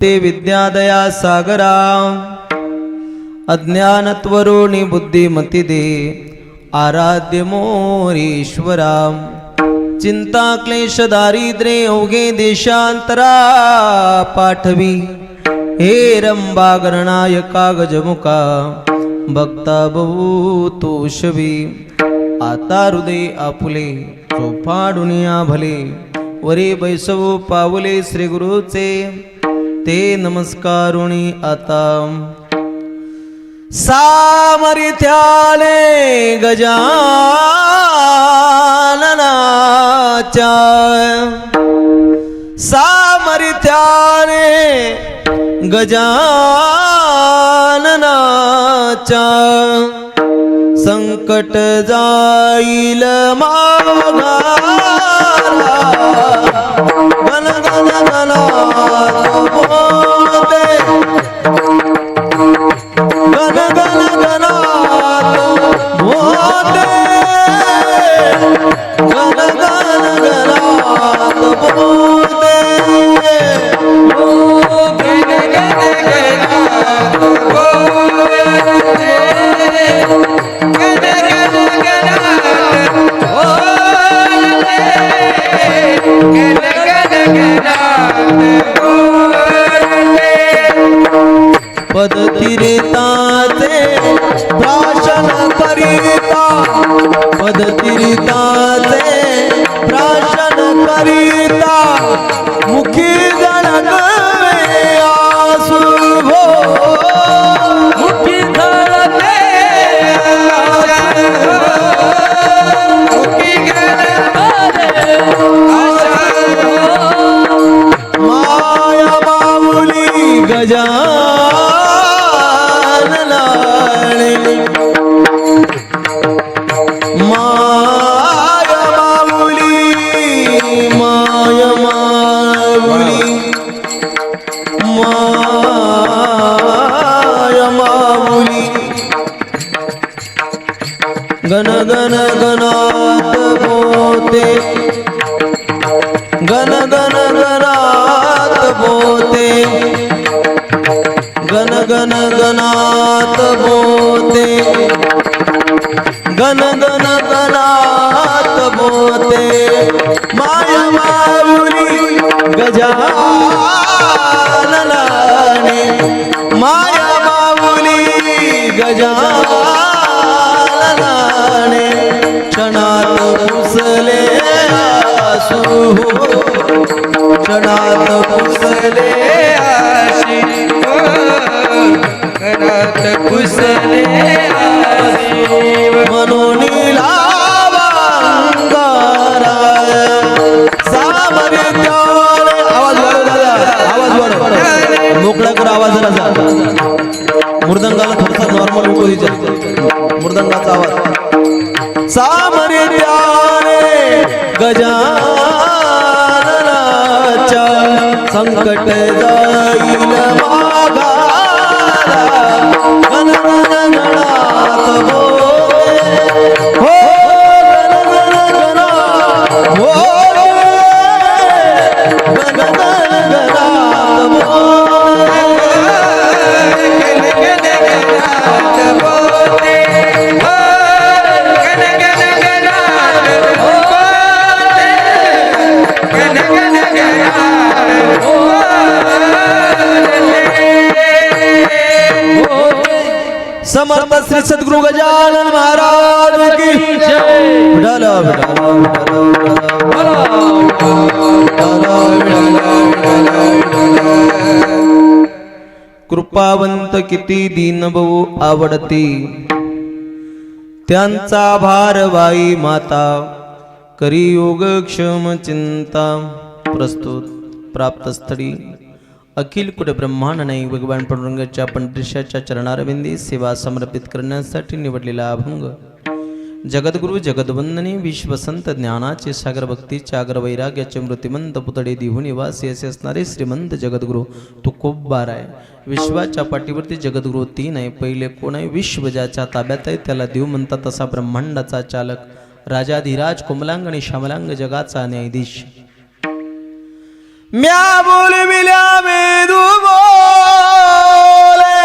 ते विद्यादया सागरा अज्ञानत्वरोनि बुद्धिमती दे आराध्य मोरीश्वरा चिंता क्लेश दारिद्र्ये अवघे देशांतरा पाठवी हे रंबा गणनायका गजमुखा भक्ता बहुतोषवी आता हृदय आपुले चोफाडुनिया भले वरे बैसव पावले श्री गुरुचे ते नमस्कारुणी आता सामर्थ्याने गजाननाच्या सामर्थ्याने गजाननाच्या संकट जाईल माघारा गण गण गणात बोलते गण गण गणात बोलते गण गण गणात बोलते पदतिरिताचे प्राशन करिता पदतिरिताचे प्राशन करिता मुखी गणगवे आसु भो मुखी गणगवे मुखी गणगवे माया बाहुली गजा गण गण गणात बोते गण गण गणात बोते गण गण गणात बोते गण गण गणात बोते माया माऊली गजाननाने माया माऊली गजाननाने क्षणात पुसले आसू क्षणात पुसले आशी क्षणात पुसले आशी म्हणून लावा अंगारा सामर्थ्याने आवाज वाढव मोकळा कर आवाज जरा मृदंगाला थोडासा नॉर्मल उभं मृदंगाचा आवाज सामर्थ्याने गजाननाच्या संकट जाईल माघारा गण गण गणात बोले हो गण गण गणात बोले गण गण गणात बोले समर्थ श्री सद्गुरु गजानन महाराज की जय विठ्ठला कृपावंत किती दीनभाऊ आवडती त्यांचा भार वाई माता करी योग क्षम चिंता प्रस्तुत प्राप्त स्थळी अखिल कुट ब्रह्मांड नाही भगवान पांडुरंगाच्या पंढरीच्या चरणारविंदी सेवा समर्पित करण्यासाठी निवडलेला अभंग जगद्गुरु जगद्वंदनी विश्वसंत ज्ञानाचे सागर भक्तीचे आगर वैराग्याचे मृतिमंत पुतळे देहू निवासी असे असणारे श्रीमंत जगद्गुरु तुकोबार आहे. विश्वाच्या पाठीवरती जगद्गुरु तीन आहे. पहिले कोण आहे? विश्व ज्याच्या ताब्यात आहे त्याला देव म्हणतात. तसा ब्रह्मांडाचा चालक राजाधिराज कोमलांग आणि श्यामलांग जगाचा न्यायाधीश म्या बोलविल्या मेदू बोले,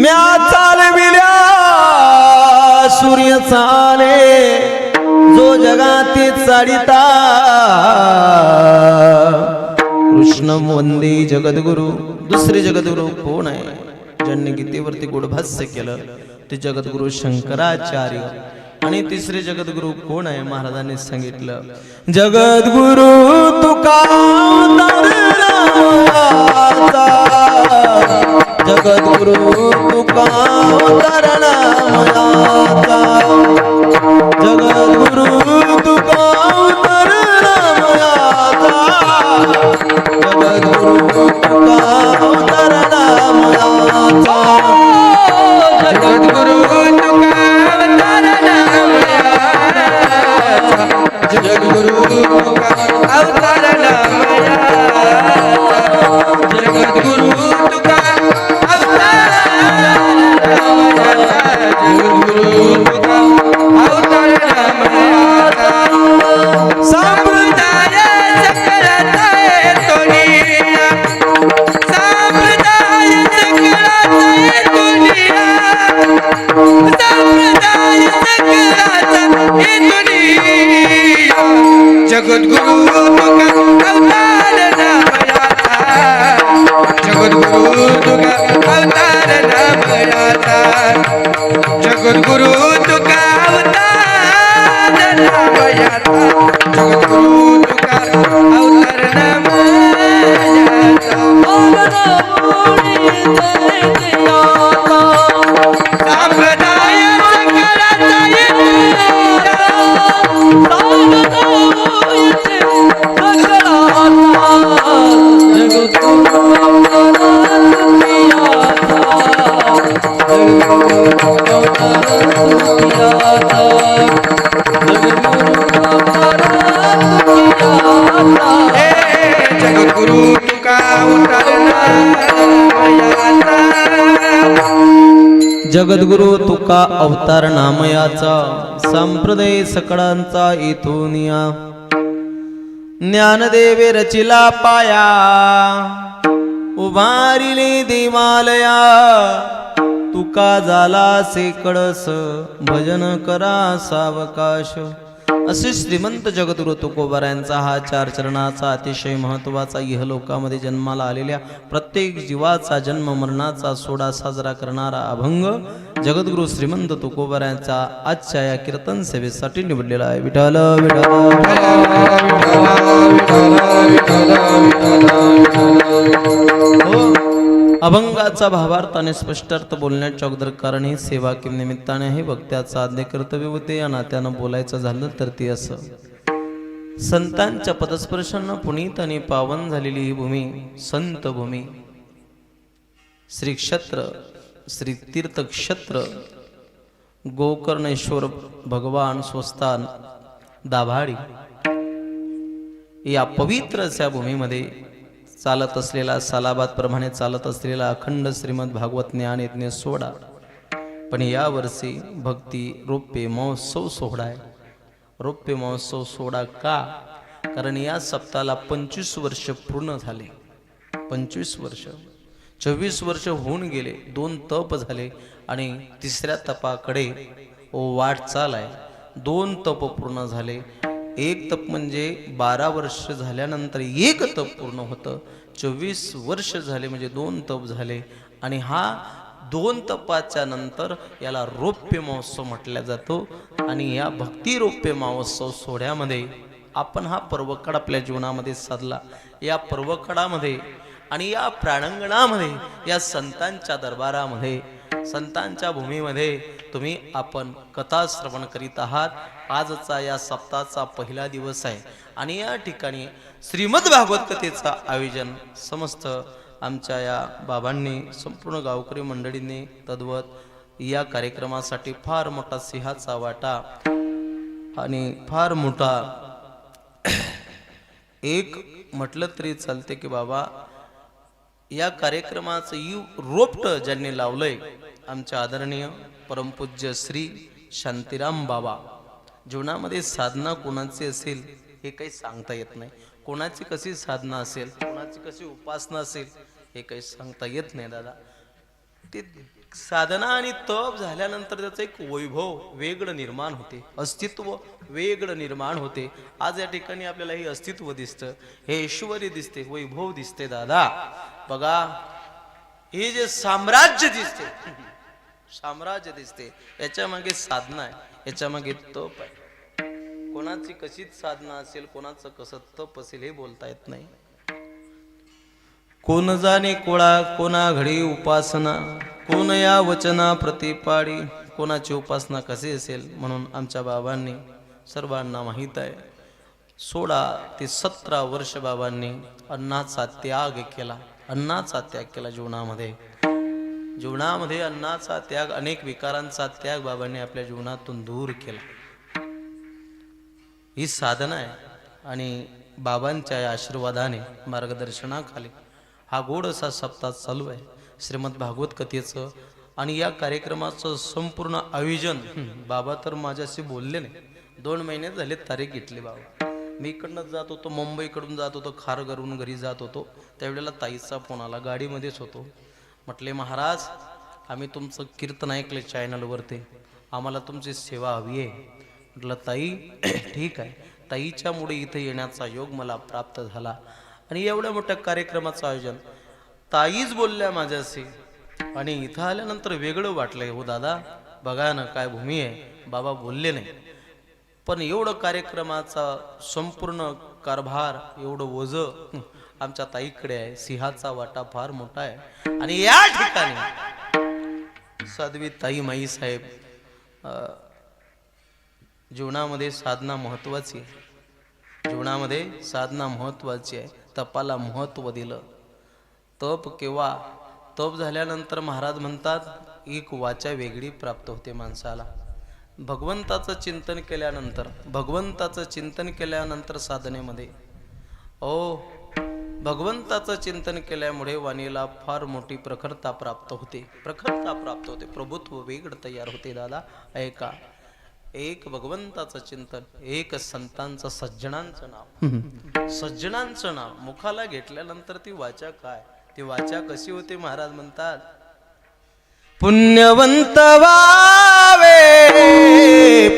म्या चालविल्या सूर्य चाले, जो जगाती चाडिता कृष्ण वंदे जगद्गुरु. दुसरे जगद्गुरु कोण आहे? ज्यांनी गीतेवरती गोडभाष्य केलं ते जगद्गुरु शंकराचार्य. आणि तिसरे जगद्गुरु कोण आहे? महाराजांनी सांगितलं जगद्गुरु तुका तरणामयाचा, जगद्गुरु तुका तरणामयाचा, जगद्गुरु तुका तरणामयाचा, जगद्गुरु तुका तरणामयाचा, जगद्गुरु तुका जगद्गुरु तुका अवतारणामयाचा, जगद्गुरु तुका अवतारणामयाचा, जगद्गुरु तुका अवतारणामयाचा. संप्रदाय सकळाचा येतो निया, संप्रदाय सकळाचा येतो निया, संप्रदाय सकळाचा येतो निया. जगद्गुरु तुका अवतारणामयाचा, जगद्गुरु तुका अवतारणामयाचा, जगद्गुरु तुका अवतारणामयाचा, जगद्गुरु तुका अवतारणामयाचा. संप्रदाय सकळाचा येतो जगद्गुरु तुका अवतारणामयाचा. जगद्गुरु तुका अवतारणामयाचा, संप्रदाय सकळांचा येथूनिया. ज्ञानदेवे रचिला पाया, उभारिले देवालया, तुका झाला से कळस, भजन करा सावकाश. असे श्रीमंत जगद्गुरु तुकोबारायांचा हा 4 चरणाचा अतिशय महत्वाचा इहलोकामध्ये जन्माला आलेल्या प्रत्येक जीवाचा जन्म मरणाचा सोडा साजरा करणारा अभंग जगद्गुरु श्रीमंत तुकोबारायांचा आजच्या या कीर्तन सेवेसाठी निवडलेला आहे. विठ्ठल विठ्ठल अभंगाचा भावार्थ आणि स्पष्टार्थ बोलण्याच्या अगोदर कारण ही सेवा किंवा निमित्ताने आहे. वक्त्याचं आद्य कर्तव्य होते या नात्यानं बोलायचं झालं तर ते असं. संतांच्या पदस्पर्शांना पुनीत आणि पावन झालेली ही भूमी संत भूमी, श्री क्षेत्र, श्री तीर्थक्षेत्र, गोकर्णेश्वर भगवान स्वस्थान दाभाडी या पवित्र अशा भूमीमध्ये चालत असलेला, सालाबाद प्रमाणे चालत असलेला अखंड श्रीमद भागवत ज्ञान यज्ञ सोहळा. पण या वर्षी भक्ती रौप्य महोत्सव सोहळा आहे. रौप्य महोत्सव सोहळा का? कारण या सप्ताहाला 25 वर्ष पूर्ण झाले. 25 वर्ष, 24 वर्ष होऊन गेले. 2 तप झाले आणि 3ऱ्या तपाकडे वाटचाल आहे. 2 तप पूर्ण झाले. 1 तप म्हणजे 12 वर्ष झाल्यानंतर 1 तप पूर्ण होतं. 24 वर्ष झाले म्हणजे 2 तप झाले. आणि हा 2 तपाच्या नंतर याला रौप्य महोत्सव म्हटला जातो. आणि या भक्ती रौप्य महोत्सव सोहळ्यामध्ये आपण हा पर्वकाळ आपल्या जीवनामध्ये साधला. या पर्वकाळामध्ये आणि या प्राणंगणामध्ये, या संतांच्या दरबारामध्ये, संतांच्या भूमीमध्ये तुम्ही आपण कथा श्रवण करीत आहात. आजचा या सप्ताहाचा पहिला दिवस आहे आणि या ठिकाणी श्रीमद भागवत कथेचं आयोजन समस्त आमच्या या बाबांनी, संपूर्ण गावकरी मंडळींनी तद्वत या कार्यक्रमासाठी फार मोठा सिंहाचा वाटा आणि फार मोठा एक म्हटलं तरी चालते की बाबा या कार्यक्रमाचं रोपट ज्यांनी लावलंय आमच्या आदरणीय परमपूज्य श्री शांतीराम बाबा. जीवनामध्ये साधना कोणाची असेल हे काही सांगता येत नाही. कोणाची कशी साधना असेल, कोणाची कशी उपासना असेल, हे काही सांगता येत नाही दादा. ते साधना आणि तप झाल्यानंतर त्याचं एक वैभव वेगळं निर्माण होते, अस्तित्व वेगळं निर्माण होते. आज या ठिकाणी आपल्याला हे अस्तित्व दिसतं, हे ऐश्वर्य दिसते, वैभव दिसते दादा. बघा, हे जे साम्राज्य दिसते, साम्राज्य दिसते, याच्या मागे साधना आहे, याच्या मागे तप आहे. कोणाची कशीच साधना असेल, कोणाचं कसं तप असेल, हे बोलता येत नाही. कोण जाणे कोळा कोणा घडी उपासना, कोण या वचना प्रतिपाडी. कोणाची उपासना कशी असेल, म्हणून आमच्या बाबांनी सर्वांना माहीत आहे 16 ते 17 वर्ष बाबांनी अन्नाचा त्याग केला. अन्नाचा त्याग केला जीवनामध्ये. जीवनामध्ये अन्नाचा त्याग, अनेक विकारांचा त्याग बाबांनी आपल्या जीवनातून दूर केला. ही साधना आहे. आणि बाबांच्या या आशीर्वादाने, मार्गदर्शनाखाली हा गोड असा सप्ताह चालू आहे श्रीमद भागवत कथेचं. आणि या कार्यक्रमाचं संपूर्ण आयोजन बाबा तर माझ्याशी बोलले नाही. 2 महिने झाले तारीख घेतली बाबा. मी इकडनं जात होतो, मुंबईकडून जात होतो, खारघरून घरी जात होतो. त्यावेळेला ताईचा फोन आला, गाडीमध्येच होतो. म्हटले महाराज, आम्ही तुमचं कीर्तन ऐकले चॅनलवरती, आम्हाला तुमची सेवा हवी आहे. म्हटलं ताई ठीक आहे. ताईच्यामुळे इथे येण्याचा योग मला प्राप्त झाला. आणि एवढ्या मोठ्या कार्यक्रमाचं आयोजन ताईच बोलल्या माझ्याशी. आणि इथं आल्यानंतर वेगळं वाटलंय हो दादा. बघा ना काय भूमी आहे. बाबा बोलले नाही, पण एवढं कार्यक्रमाचा संपूर्ण कारभार, एवढं ओझं आमच्या ताईकडे आहे. सिंहाचा वाटा फार मोठा आहे. आणि या ठिकाणी साध्वी ताई माई साहेब, जीवनामध्ये साधना महत्वाची आहे. जीवनामध्ये साधना महत्वाची आहे. तपाला महत्व दिलं. तप केव्हा? तप झाल्यानंतर महाराज म्हणतात एक वाचा वेगळी प्राप्त होते माणसाला. भगवंताचं चिंतन केल्यानंतर, भगवंताचं चिंतन केल्यानंतर साधनेमध्ये भगवंताचं चिंतन केल्यामुळे वाणीला फार मोठी प्रखरता प्राप्त होते. प्रखरता प्राप्त होते, प्रभुत्व वेगळं तयार होते दादा. ऐका, एक भगवंताचं चिंतन, एक संतांचं, सज्जनांचं नाव, सज्जनांचं नाव मुखाला घेतल्यानंतर ती वाचा काय, ती वाचा कशी होते. महाराज म्हणतात पुण्यवंत व्हावे,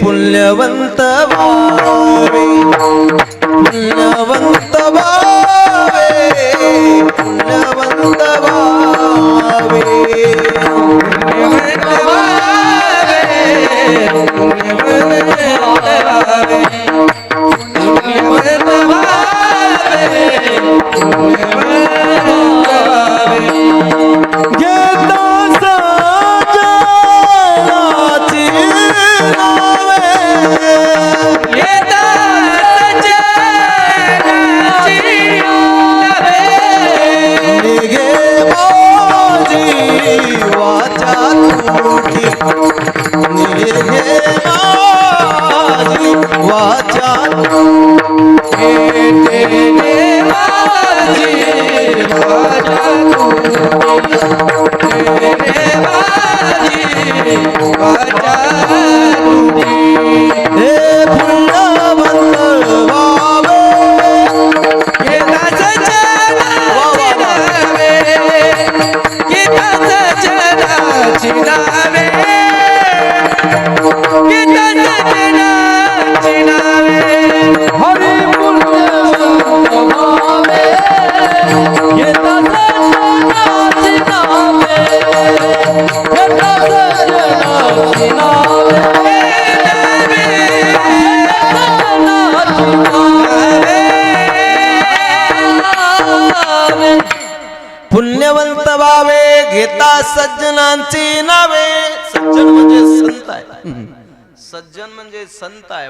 पुण्यवंत व्हावे, पुण्यवंत व्हावे, पुण्यवंत व्हावे, पुण्यवंत व्हावे घेता सज्जनांची नावे. सज्जन म्हणजे संत आहे, सज्जन म्हणजे संत आहे.